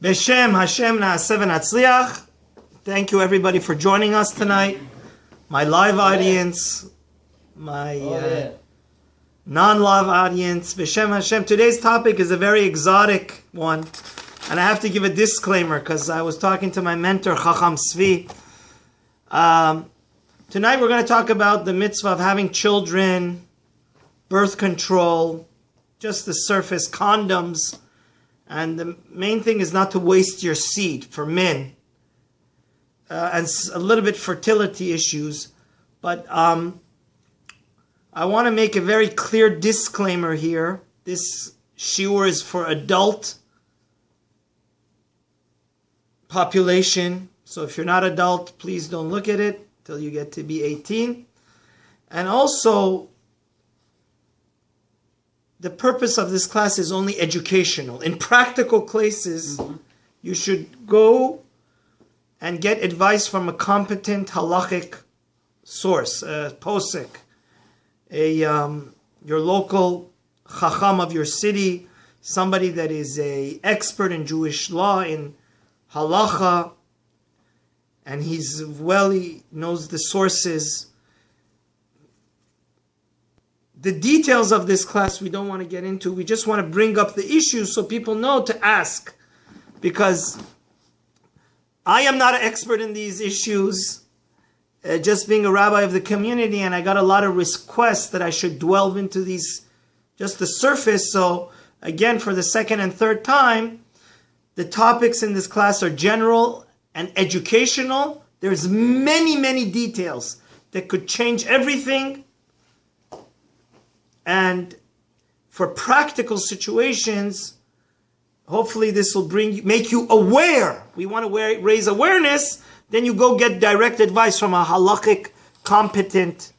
Beshem Hashem Na'aseh v'Natzliach. Thank you everybody for joining us tonight. My live audience, my non-live audience. Beshem Hashem. Today's topic is a very exotic one. And I have to give a disclaimer because I was talking to my mentor, Chacham Svi. Tonight we're going to talk about the mitzvah of having children, birth control, just the surface, condoms. And the main thing is not to waste your seed for men. And a little bit fertility issues. But I want to make a very clear disclaimer here. This shiur is for adult population. So if you're not adult, please don't look at it till you get to be 18. And also, the purpose of this class is only educational. In practical cases, you should go and get advice from a competent halachic source, a posek, your local chacham of your city, somebody that is an expert in Jewish law, in halacha, and he knows the sources. The details of this class we don't want to get into. We just want to bring up the issues so people know to ask. Because I am not an expert in these issues, just being a rabbi of the community, and I got a lot of requests that I should delve into these, just the surface. So again, for the second and third time, the topics in this class are general and educational. There's many, many details that could change everything. And for practical situations, hopefully this will make you aware. We want to raise awareness. Then you go get direct advice from a halachic, competent,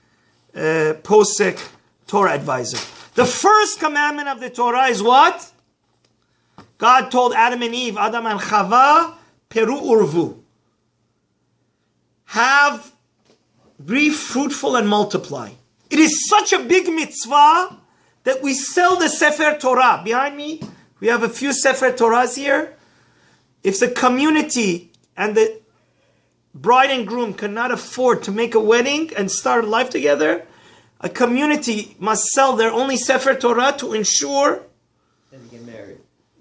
posek, Torah advisor. The first commandment of the Torah is what? God told Adam and Eve, Adam and Chava, Peru urvu. Be fruitful and multiply. It is such a big mitzvah that we sell the Sefer Torah. Behind me, we have a few Sefer Torahs here. If the community and the bride and groom cannot afford to make a wedding and start life together, a community must sell their only Sefer Torah to ensure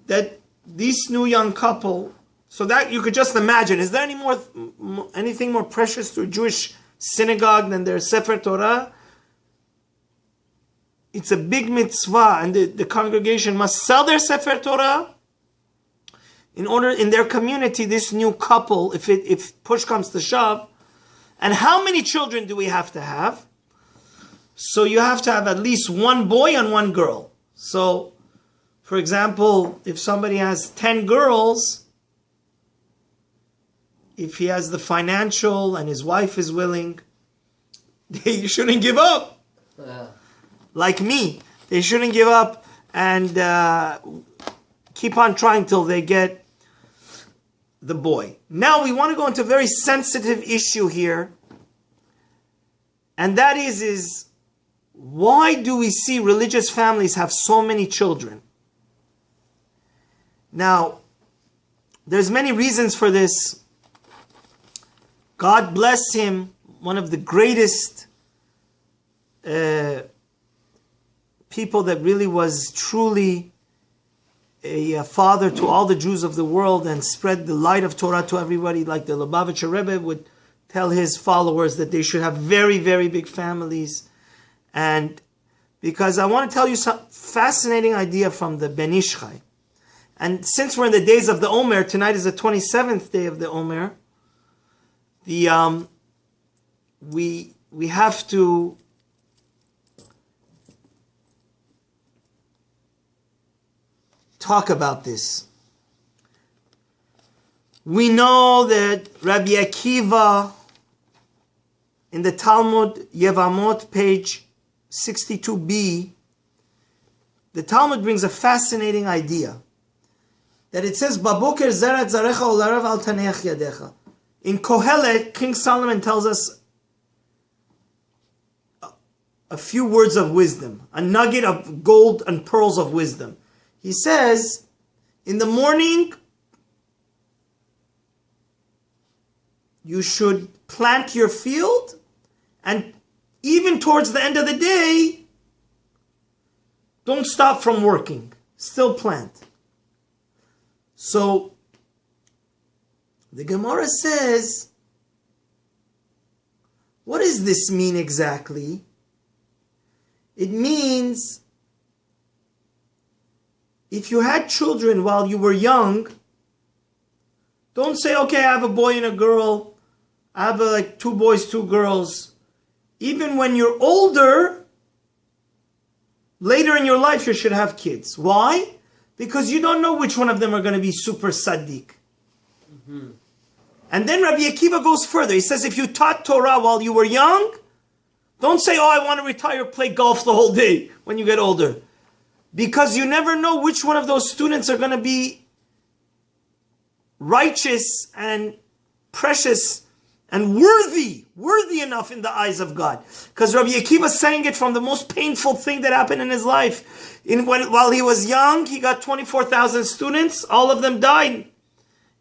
that this new young couple, so that you could just imagine, is there anything more precious to a Jewish synagogue than their Sefer Torah? It's a big mitzvah, and the congregation must sell their Sefer Torah in order, in their community, this new couple, if push comes to shove. And how many children do we have to have? So you have to have at least one boy and one girl. So, for example, if somebody has 10 girls, if he has the financial and his wife is willing, they shouldn't give up. Like me, they shouldn't give up and keep on trying till they get the boy. Now we want to go into a very sensitive issue here, and that is why do we see religious families have so many children? Now, there's many reasons for this. God bless him, one of the greatest people that really was truly a father to all the Jews of the world and spread the light of Torah to everybody, like the Lubavitcher Rebbe would tell his followers that they should have very, very big families. And because I want to tell you some fascinating idea from the Ben Ish Chai. And since we're in the days of the Omer, tonight is the 27th day of the Omer, we have to talk about this. We know that Rabbi Akiva, in the Talmud Yevamot, page 62b, the Talmud brings a fascinating idea. That it says, Baboker zerat zarecha olarav al taneach yadecha. In Kohelet, King Solomon tells us a few words of wisdom, a nugget of gold and pearls of wisdom. He says, in the morning, you should plant your field, and even towards the end of the day, don't stop from working. Still plant. So, the Gemara says, what does this mean exactly? It means, if you had children while you were young, don't say, okay, I have a boy and a girl, I have like 2 boys, 2 girls. Even when you're older, later in your life, you should have kids. Why? Because you don't know which one of them are going to be super tzaddik. Mm-hmm. And then Rabbi Akiva goes further. He says, if you taught Torah while you were young, don't say, oh, I want to retire, play golf the whole day when you get older. Because you never know which one of those students are going to be righteous and precious and worthy enough in the eyes of God. Because Rabbi Akiva is saying it from the most painful thing that happened in his life. While he was young, he got 24,000 students. All of them died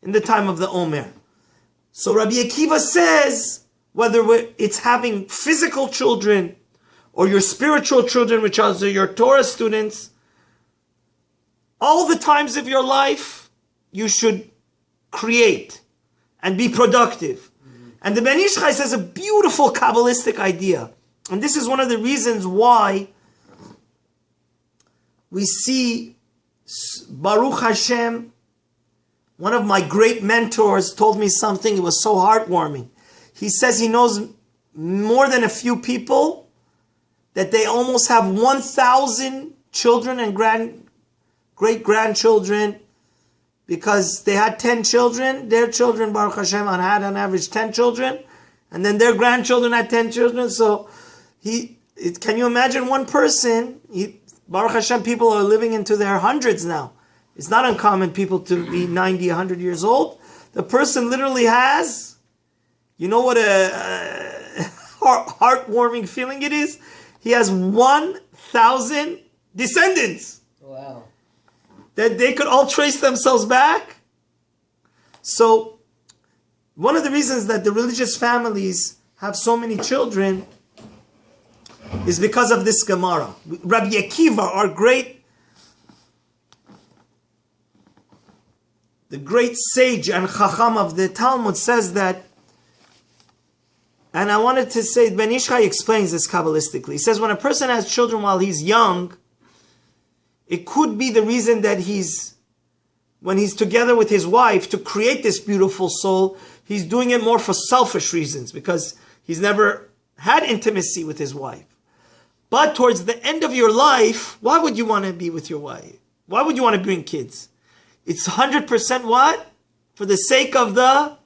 in the time of the Omer. So Rabbi Akiva says, whether it's having physical children or your spiritual children, which are your Torah students, all the times of your life, you should create and be productive. Mm-hmm. And the Ben Ish Chai says a beautiful Kabbalistic idea. And this is one of the reasons why we see Baruch Hashem. One of my great mentors told me something, it was so heartwarming. He says he knows more than a few people that they almost have 1,000 children and great-grandchildren because they had 10 children. Their children, Baruch Hashem, had on average 10 children. And then their grandchildren had 10 children. So can you imagine one person? Baruch Hashem, people are living into their hundreds now. It's not uncommon people to be 90, 100 years old. The person literally has, you know what a heartwarming feeling it is? He has 1,000 descendants. Wow. That they could all trace themselves back. So, one of the reasons that the religious families have so many children is because of this Gemara. Rabbi Akiva, the great sage and chacham of the Talmud, says that, and I wanted to say, Ben Ish Chai explains this Kabbalistically. He says when a person has children while he's young, it could be the reason that when he's together with his wife to create this beautiful soul, he's doing it more for selfish reasons because he's never had intimacy with his wife. But towards the end of your life, why would you want to be with your wife? Why would you want to bring kids? It's 100% what? For the sake of the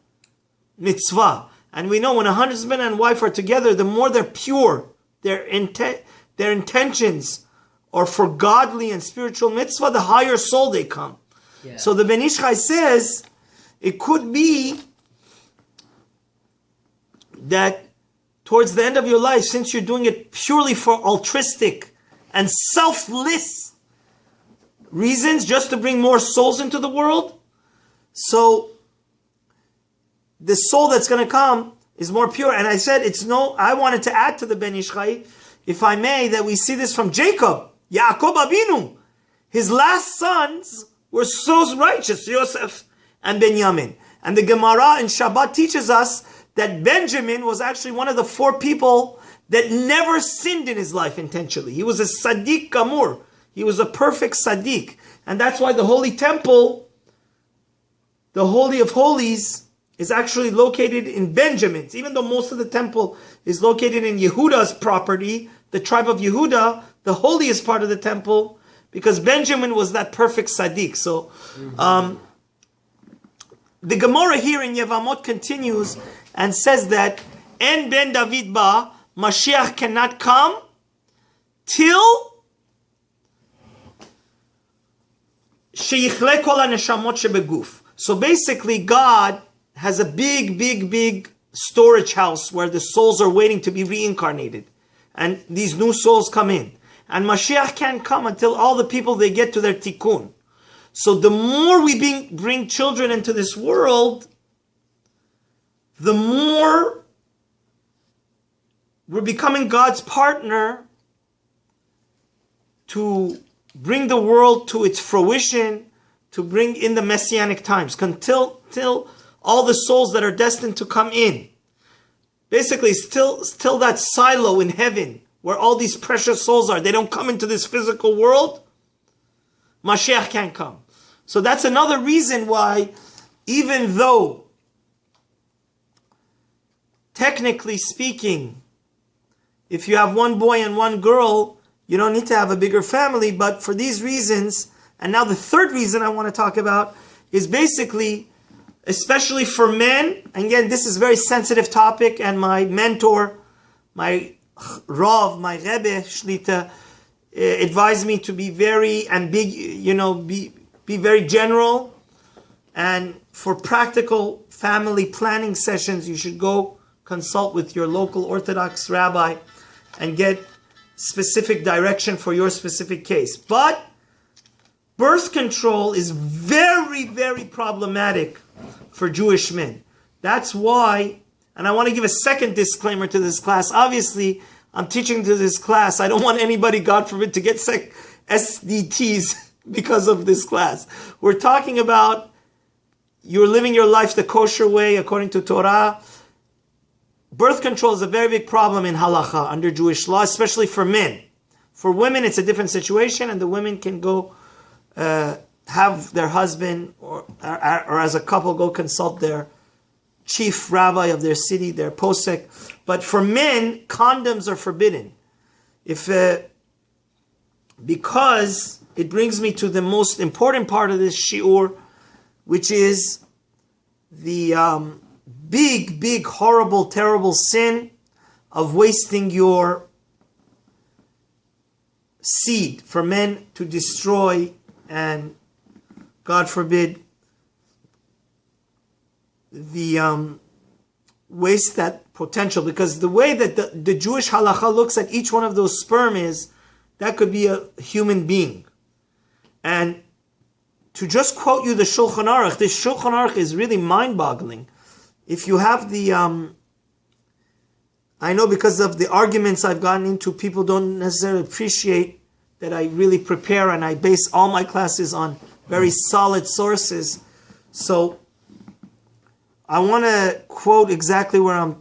mitzvah. And we know when a husband and wife are together, the more they're pure, their intentions are for godly and spiritual mitzvah, the higher soul they come. Yeah. So the Ben Ish Chai says, it could be that towards the end of your life, since you're doing it purely for altruistic and selfless reasons, just to bring more souls into the world, so the soul that's going to come is more pure. And I said, I wanted to add to the Ben Ish Chai, if I may, that we see this from Jacob, Yaakov Abinu. His last sons were so righteous, Yosef and Benjamin. And the Gemara in Shabbat teaches us that Benjamin was actually one of the 4 people that never sinned in his life intentionally. He was a Sadiq Gamur. He was a perfect Sadiq. And that's why the Holy Temple, the Holy of Holies, is actually located in Benjamin's. Even though most of the temple is located in Yehuda's property, the tribe of Yehuda, the holiest part of the temple, because Benjamin was that perfect Sadiq. So, the Gemara here in Yevamot continues and says that En ben David ba, Mashiach cannot come till Sheyichle kol haneshamot shebeguf. So basically, God has a big storage house where the souls are waiting to be reincarnated. And these new souls come in. And Mashiach can't come until all the people, they get to their tikkun. So the more we bring children into this world, the more we're becoming God's partner to bring the world to its fruition, to bring in the messianic times, until all the souls that are destined to come in. Basically, still that silo in heaven where all these precious souls are. They don't come into this physical world. Mashiach can't come. So that's another reason why, even though, technically speaking, if you have one boy and one girl, you don't need to have a bigger family. But for these reasons, and now the third reason I want to talk about is basically, especially for men, and again, this is a very sensitive topic, and my mentor, my Rav, my Rebbe, Shlita, advised me to be very ambiguous, be very general, and for practical family planning sessions, you should go consult with your local Orthodox rabbi and get specific direction for your specific case. But birth control is very, very problematic for Jewish men. That's why, and I want to give a second disclaimer to this class. Obviously, I'm teaching to this class. I don't want anybody, God forbid, to get SDTs because of this class. We're talking about you're living your life the kosher way according to Torah. Birth control is a very big problem in halacha under Jewish law, especially for men. For women, it's a different situation, and the women can go have their husband or as a couple go consult their chief rabbi of their city, their posek. But for men, condoms are forbidden. Because it brings me to the most important part of this shiur, which is the big, horrible, terrible sin of wasting your seed, for men to destroy and, God forbid, the waste that potential. Because the way that the Jewish halacha looks at each one of those sperm is, that could be a human being. And to just quote you the Shulchan Aruch, this Shulchan Aruch is really mind-boggling. If you have the, I know because of the arguments I've gotten into, people don't necessarily appreciate that I really prepare and I base all my classes on very solid sources. So I want to quote exactly where look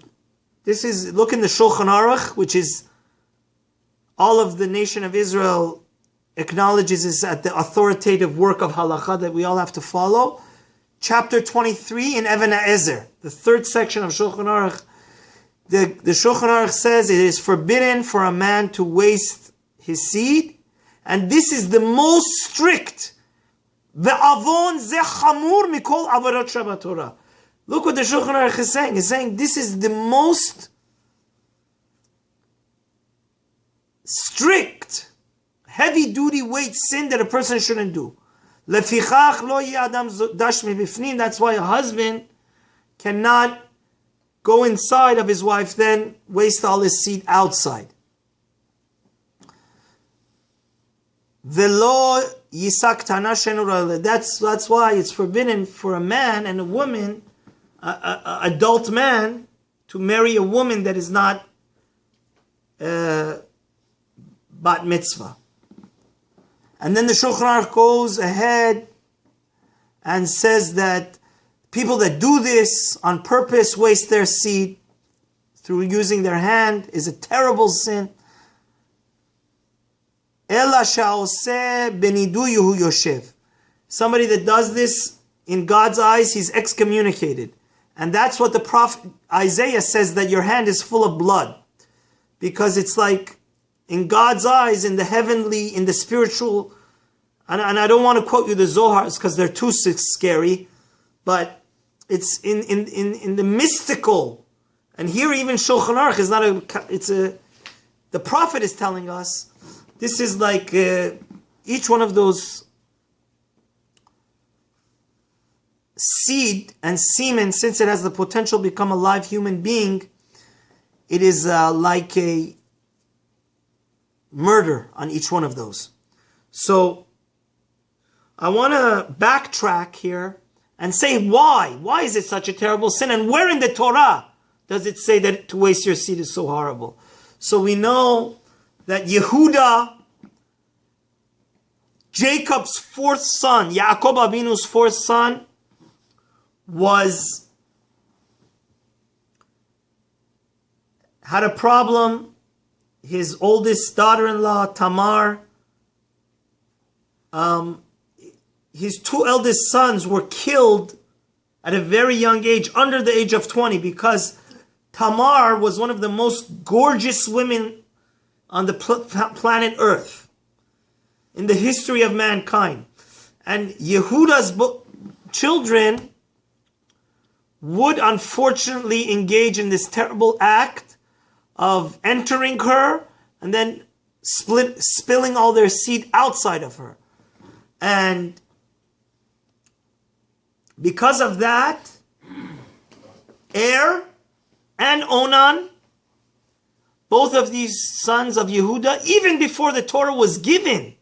in the Shulchan Aruch, which is all of the nation of Israel acknowledges is at the authoritative work of halacha that we all have to follow. Chapter 23 in Even HaEzer, the third section of Shulchan Aruch. The Shulchan Aruch says it is forbidden for a man to waste his seed, and this is the most strict. Ve'avon ze chamur mikol avarot Shabbat Torah. Look what the Shulchan Aruch is saying. He's saying this is the most strict, heavy-duty weight sin that a person shouldn't do. Lefichach lo yi adam dash mibifnim. That's why a husband cannot go inside of his wife, then waste all his seed outside. Velo yisak tana shenura. That's why it's forbidden for a man and a woman, adult man, to marry a woman that is not bat mitzvah. And then the Shulchan Aruch goes ahead and says that people that do this on purpose, waste their seed through using their hand, is a terrible sin. Ela sha'oseh beniduyuhu yoshev. Somebody that does this, in God's eyes, he's excommunicated. And that's what the prophet Isaiah says, that your hand is full of blood. Because it's like, in God's eyes, in the heavenly, in the spiritual, and I don't want to quote you the Zohars because they're too scary, but it's in the mystical, and here even Shulchan Aruch is not the prophet is telling us, this is like each one of those seed and semen, since it has the potential to become a live human being, it is like a murder on each one of those. So I want to backtrack here and say why. Why is it such a terrible sin? And where in the Torah does it say that to waste your seed is so horrible? So we know that Yehuda, Jacob's fourth son, Yaakov Avinu's fourth son, had a problem. His oldest daughter-in-law, Tamar, his two eldest sons were killed at a very young age, under the age of 20, because Tamar was one of the most gorgeous women on the planet Earth in the history of mankind. And Yehuda's children would unfortunately engage in this terrible act of entering her and then spilling all their seed outside of her. And because of that, Er and Onan, both of these sons of Yehuda, even before the Torah was given,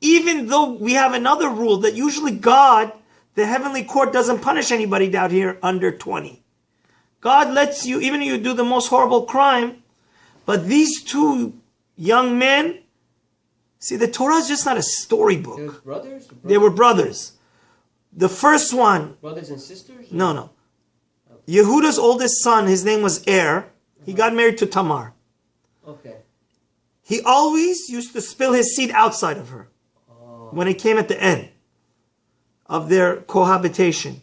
even though we have another rule that usually God, the heavenly court, doesn't punish anybody down here under 20. God lets you, even if you do the most horrible crime, but these two young men, see, the Torah is just not a storybook. They were brothers? They were brothers. The first one... Brothers and sisters? No. Yehuda's oldest son, his name was Er. He got married to Tamar. Okay. He always used to spill his seed outside of her when it came at the end of their cohabitation.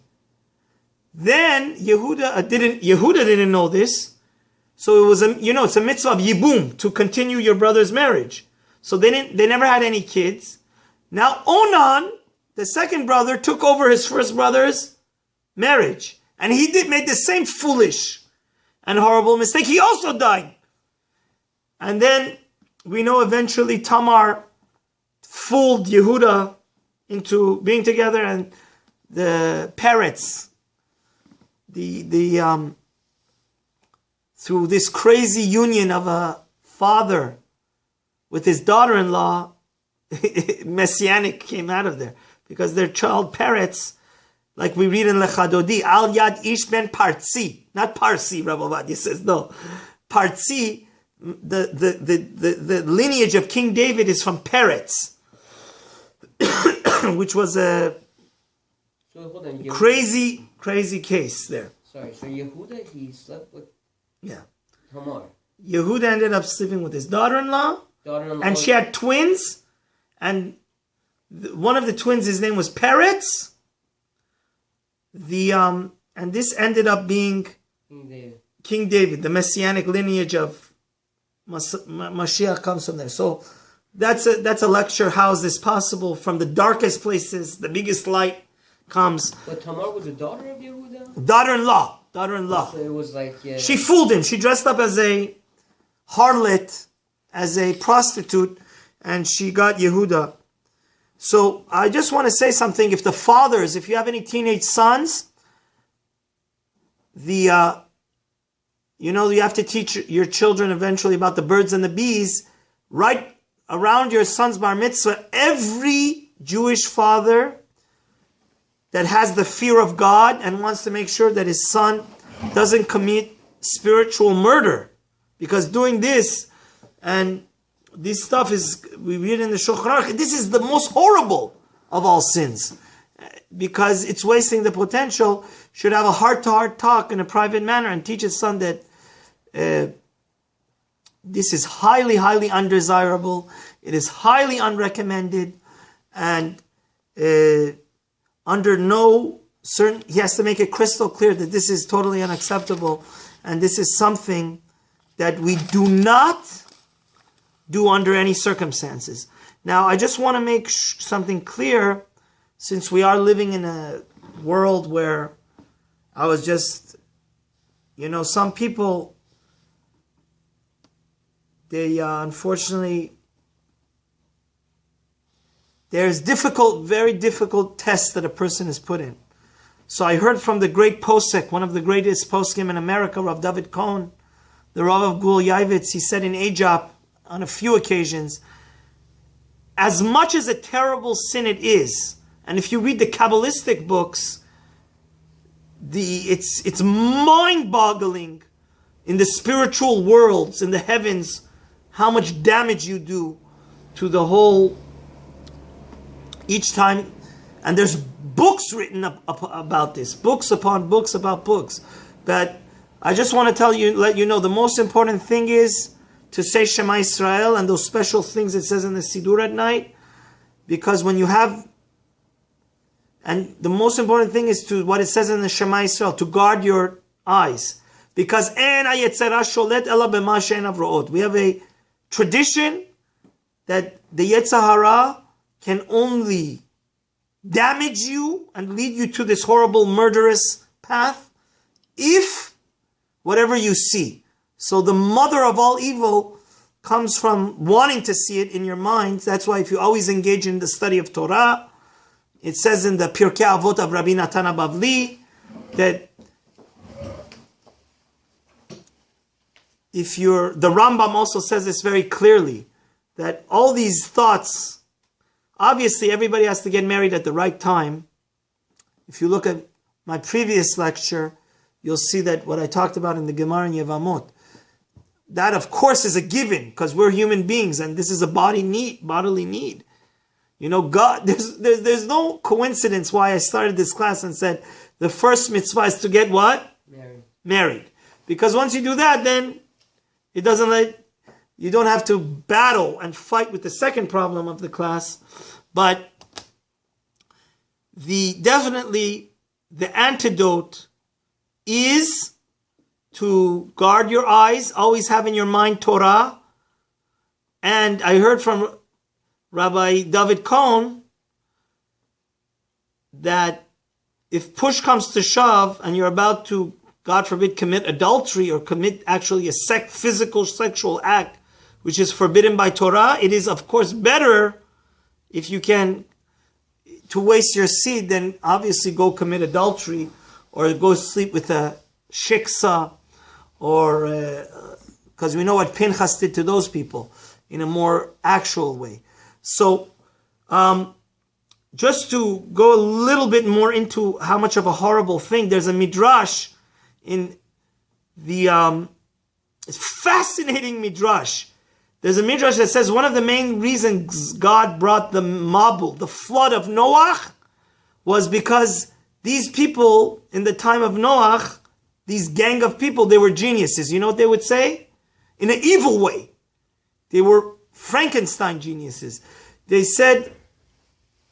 Then Yehuda didn't know this. So it was it's a mitzvah of yibum, to continue your brother's marriage. So they never had any kids. Now Onan, the second brother, took over his first brother's marriage. And he made the same foolish and horrible mistake. He also died. And then we know eventually Tamar fooled Yehuda into being together, and the parrots, through this crazy union of a father with his daughter-in-law, messianic came out of there, because their child parrots, like we read in Lechadodi, Al Yad Ish Ben Partzi, not Parsi, Rabbi Ovadia says, no. Partzi, the lineage of King David is from parrots, which was a crazy case there. Sorry, so Yehuda, he slept with Tamar. Yehuda ended up sleeping with his daughter-in-law, and she had twins, and one of the twins, his name was Peretz. And this ended up being King David, the messianic lineage of Mashiach comes from there. So that's a lecture. How is this possible? From the darkest places, the biggest light comes. But Tamar was a daughter of Yehuda? Daughter-in-law. So it was like... She fooled him. She dressed up as a harlot, as a prostitute, and she got Yehuda. So I just want to say something. If the fathers, if you have any teenage sons, you have to teach your children eventually about the birds and the bees. Right around your son's bar mitzvah, every Jewish father that has the fear of God and wants to make sure that his son doesn't commit spiritual murder, because doing this and this stuff is, we read in the Shulchan Aruch, this is the most horrible of all sins, because it's wasting the potential. Should have a heart-to-heart talk in a private manner and teach his son that this is highly undesirable, it is highly unrecommended, and under no certain, he has to make it crystal clear that this is totally unacceptable, and this is something that we do not do under any circumstances. Now, I just want to make something clear, since we are living in a world where I was just, some people, they unfortunately, there's very difficult tests that a person is put in. So I heard from the great posek, one of the greatest poskim in America, Rav David Cohen, the Rav of Gul Yavitz. He said in Ajap, on a few occasions, as much as a terrible sin it is, and if you read the Kabbalistic books, it's mind-boggling in the spiritual worlds, in the heavens, how much damage you do to the whole each time. And there's books written about this, books upon books about books. But I just want to let you know, the most important thing is to say Shema Israel and those special things it says in the Siddur at night. Because when you have, and the most important thing is to what it says in the Shema Israel, to guard your eyes. Because we have a tradition that the Yetzer Hara can only damage you and lead you to this horrible murderous path if whatever you see. So the mother of all evil comes from wanting to see it in your mind. That's why if you always engage in the study of Torah, it says in the Pirkei Avot of Rabbi Natan Bavli that the Rambam also says this very clearly, that all these thoughts, obviously everybody has to get married at the right time. If you look at my previous lecture, you'll see that what I talked about in the Gemara in Yevamot, that of course is a given, because we're human beings and this is a bodily need. You know, God, there's no coincidence why I started this class and said the first mitzvah is to get what? Married. Because once you do that, then you don't have to battle and fight with the second problem of the class. But definitely the antidote is to guard your eyes, always have in your mind Torah. And I heard from Rabbi David Cohn that if push comes to shove and you're about to, God forbid, commit adultery or commit actually a physical sexual act which is forbidden by Torah, it is of course better if you can, to waste your seed, then obviously go commit adultery or go sleep with a shiksa, or because we know what Pinchas did to those people in a more actual way. So just to go a little bit more into how much of a horrible thing, there's a midrash in the fascinating midrash. There's a midrash that says one of the main reasons God brought the Mabul, the flood of Noach, was because these people in the time of Noach, these gang of people, they were geniuses. You know what they would say? In an evil way. They were Frankenstein geniuses. They said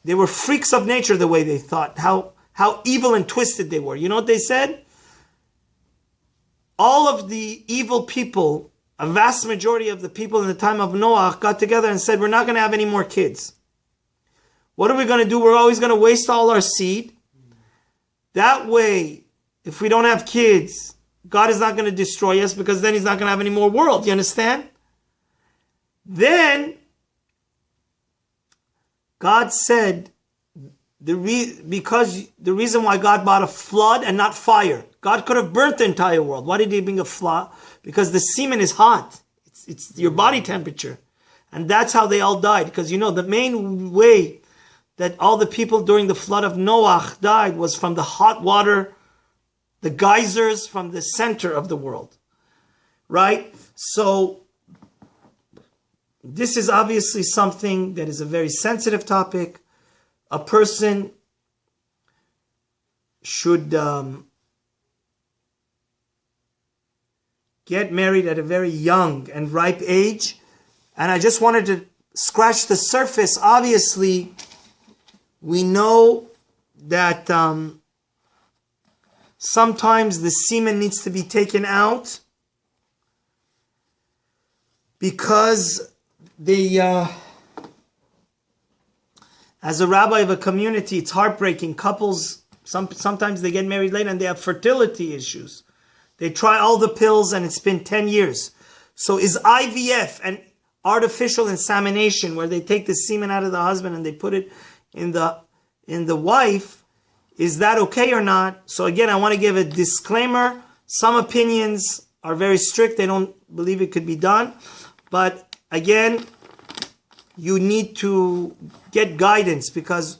they were freaks of nature the way they thought, how evil and twisted they were. You know what they said? All of the evil people, a vast majority of the people in the time of Noah got together and said, we're not going to have any more kids. What are we going to do? We're always going to waste all our seed. That way, if we don't have kids, God is not going to destroy us, because then he's not going to have any more world. You understand? Then God said, because the reason why God brought a flood and not fire, God could have burnt the entire world. Why did he bring a flood? Because the semen is hot. It's your body temperature. And that's how they all died. Because you know, the main way that all the people during the flood of Noah died was from the hot water, the geysers from the center of the world. Right? So this is obviously something that is a very sensitive topic. A person should get married at a very young and ripe age. And I just wanted to scratch the surface. Obviously, we know that sometimes the semen needs to be taken out because as a rabbi of a community, it's heartbreaking. Couples, sometimes they get married late and they have fertility issues. They try all the pills and it's been 10 years. So is IVF and artificial insemination, where they take the semen out of the husband and they put it in the wife, is that okay or not? So again, I want to give a disclaimer. Some opinions are very strict. They don't believe it could be done. But again, you need to get guidance, because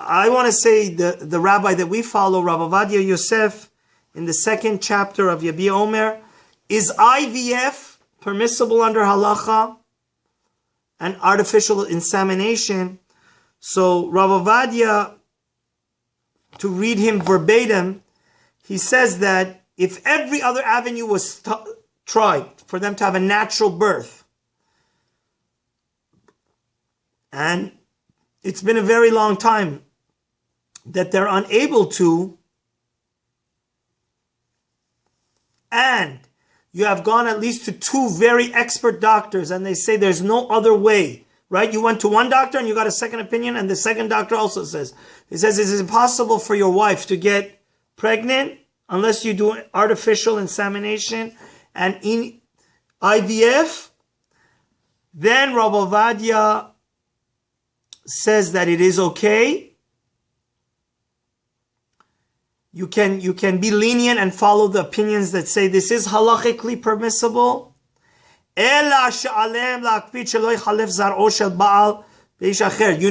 I want to say the rabbi that we follow, Rav Ovadia Yosef, in the 2nd chapter of Yabi Omer, is IVF permissible under halacha and artificial insemination? So Rav Ovadia, to read him verbatim, he says that if every other avenue was tried for them to have a natural birth, and it's been a very long time that they're unable to, and you have gone at least to 2 very expert doctors and they say there's no other way, right? You went to one doctor and you got a second opinion, and the second doctor also says, it says it's impossible for your wife to get pregnant unless you do artificial insemination and in IVF. Then Rav Ovadia says that it is okay. You can be lenient and follow the opinions that say this is halachically permissible. You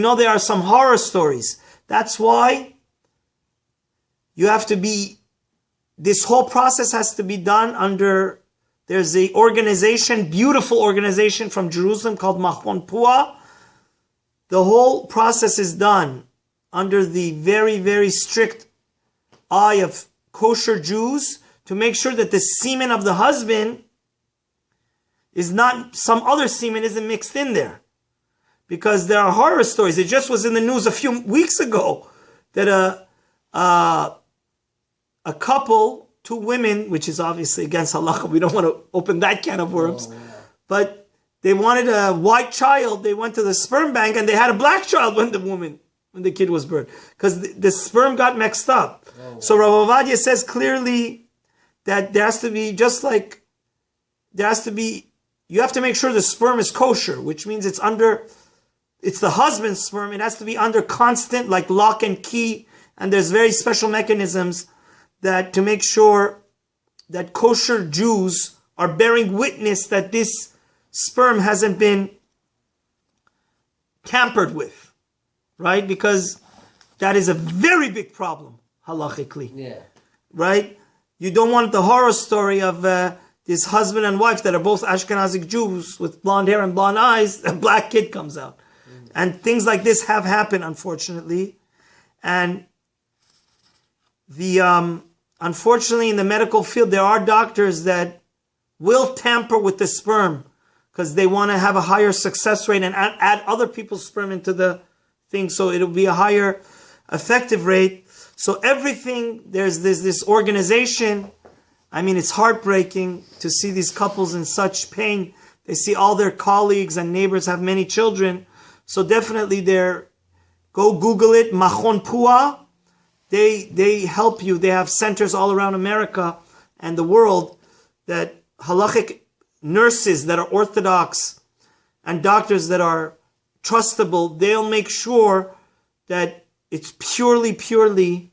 know, there are some horror stories. That's why you have to be, this whole process has to be done under, there's a organization, beautiful organization from Jerusalem called Machon Pua. The whole process is done under the very, very strict eye of kosher Jews to make sure that the semen of the husband is not, some other semen isn't mixed in there. Because there are horror stories. It just was in the news a few weeks ago that a couple, 2 women, which is obviously against halacha, we don't want to open that can of worms, but they wanted a white child. They went to the sperm bank and they had a black child when the kid was born, because the sperm got mixed up. So Rav Ovadia says clearly that there has to be, just like there has to be, you have to make sure the sperm is kosher, which means it's the husband's sperm. It has to be under constant, like lock and key, and there's very special mechanisms that to make sure that kosher Jews are bearing witness that this sperm hasn't been tampered with, right? Because that is a very big problem, halachically. Yeah. Right? You don't want the horror story of this husband and wife that are both Ashkenazic Jews with blonde hair and blonde eyes, a black kid comes out. And things like this have happened, unfortunately. And unfortunately, in the medical field, there are doctors that will tamper with the sperm because they want to have a higher success rate and add other people's sperm into the thing, so it'll be a higher effective rate. So everything, there's this organization. I mean, it's heartbreaking to see these couples in such pain. They see all their colleagues and neighbors have many children. So definitely go Google it, Machon Pua. They help you. They have centers all around America and the world that halachic nurses that are orthodox and doctors that are trustable, they'll make sure that it's purely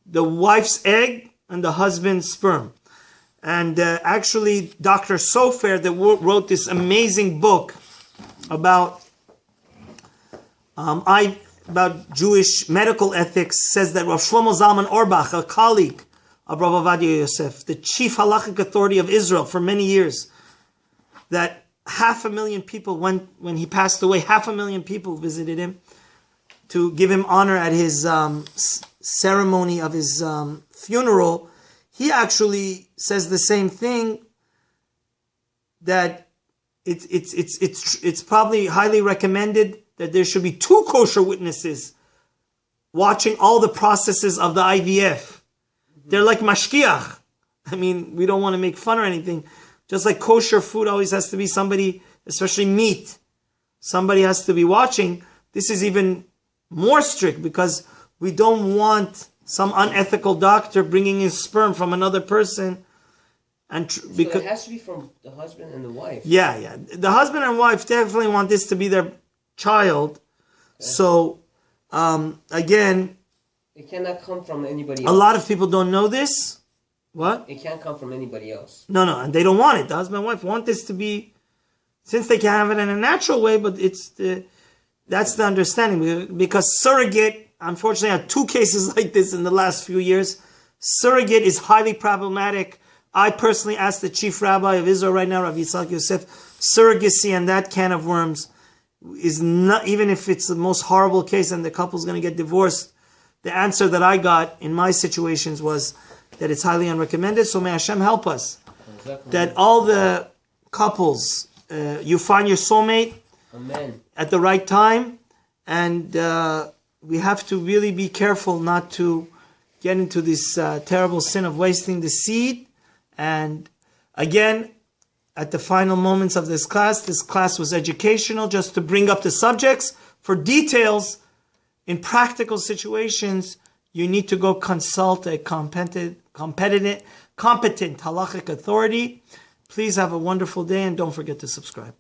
the wife's egg and the husband's sperm. And actually, Dr. Sofer, that wrote this amazing book about Jewish medical ethics, says that Rav Shlomo Zalman Auerbach, a colleague of Rav Ovadia Yosef, the chief halachic authority of Israel for many years, that 500,000 people, when he passed away, 500,000 people visited him to give him honor at his ceremony of his funeral. He actually says the same thing, that it's probably highly recommended that there should be 2 kosher witnesses watching all the processes of the IVF. They're like mashkiach. I mean, we don't want to make fun or anything. Just like kosher food always has to be somebody, especially meat, somebody has to be watching. This is even more strict because we don't want some unethical doctor bringing in sperm from another person. And because it has to be from the husband and the wife. Yeah. The husband and wife definitely want this to be their child. Okay. So, again, it cannot come from anybody else. A lot of people don't know this. What? It can't come from anybody else. No, and they don't want it. The husband and wife want this to be, since they can have it in a natural way, but that's the understanding. Because surrogate, unfortunately had 2 cases like this in the last few years. Surrogate is highly problematic. I personally asked the chief rabbi of Israel right now, Rav Yitzhak Yosef, surrogacy and that can of worms is not, even if it's the most horrible case and the couple's going to get divorced, the answer that I got in my situations was that it's highly unrecommended. So may Hashem help us. Exactly. That all the couples, you find your soulmate. Amen. At the right time. And we have to really be careful not to get into this terrible sin of wasting the seed. And again, at the final moments of this class was educational, just to bring up the subjects. For details, in practical situations, you need to go consult a competent halachic authority. Please have a wonderful day and don't forget to subscribe.